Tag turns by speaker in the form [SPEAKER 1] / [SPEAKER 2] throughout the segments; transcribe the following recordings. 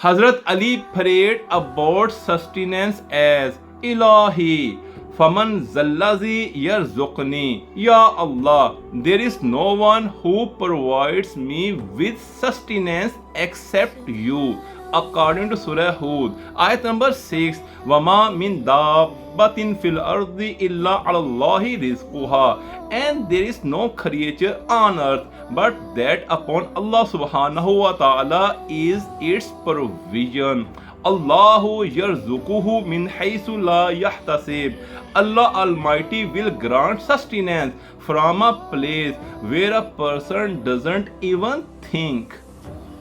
[SPEAKER 1] Hazrat Ali prayed about sustenance as Ilahi. Faman zallazi yarzuqni. Ya Allah, there is no one who provides me with sustenance except you. According to Surah Hud, ayat number 6, Wama min dabbatin fil ardi illa ala Allahi rizquha. And there is no creature on earth but that upon Allah subhanahu wa ta'ala is its provision. Allahu yarzuquhu min haythu la yahtasib. Allah Almighty will grant sustenance from a place where a person doesn't even think.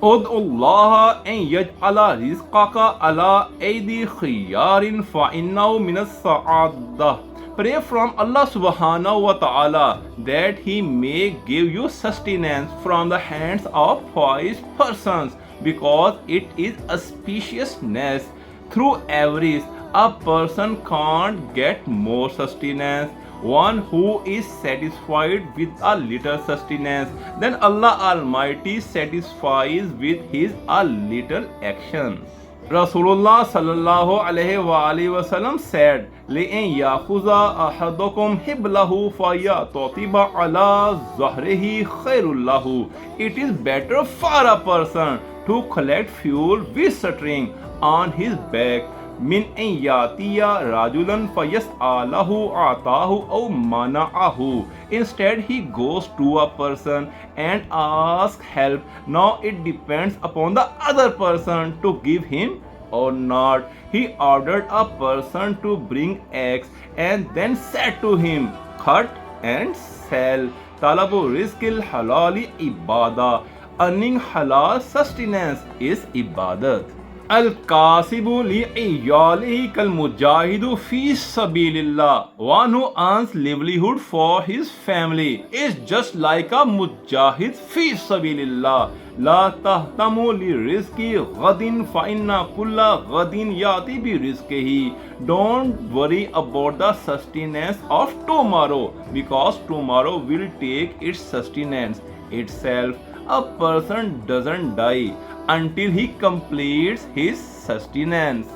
[SPEAKER 1] ادعوا الله أن يجعل رزقك على أيدي خيار فإنه من السعادة. Pray from Allah subhanahu wa ta'ala that He may give you sustenance from the hands of wise persons, because it is auspiciousness. Through avarice, a person can't get more sustenance. One who is satisfied with a little sustenance, then Allah Almighty satisfies with his a little action. Rasulullah sallallahu alaihi wasallam said, "Li'an yakhuza ahadukum hiblahu fayatatiba ala zahrihi khairul lahu." It is better for a person to collect fuel with string on his back min an yatiya rajulan fayas'alahu atahu aw mana'ahu. Instead he goes to a person and asks help. Now it depends upon the other person to give him or not. He ordered a person to bring eggs and then said to him, cut and sell. Talabu rizqil halali ibada. Earning halal sustenance is ibadat. Al-Kasibu li'iyalihi kal-mujahidu fi sabilillah. One who earns livelihood for his family is just like a mujahid fi sabilillah. La tahtamu li rizqi ghadin fa inna kulla ghadin yati bi rizqihi. Don't worry about the sustenance of tomorrow, because tomorrow will take its sustenance itself. A person doesn't die until he completes his sustenance.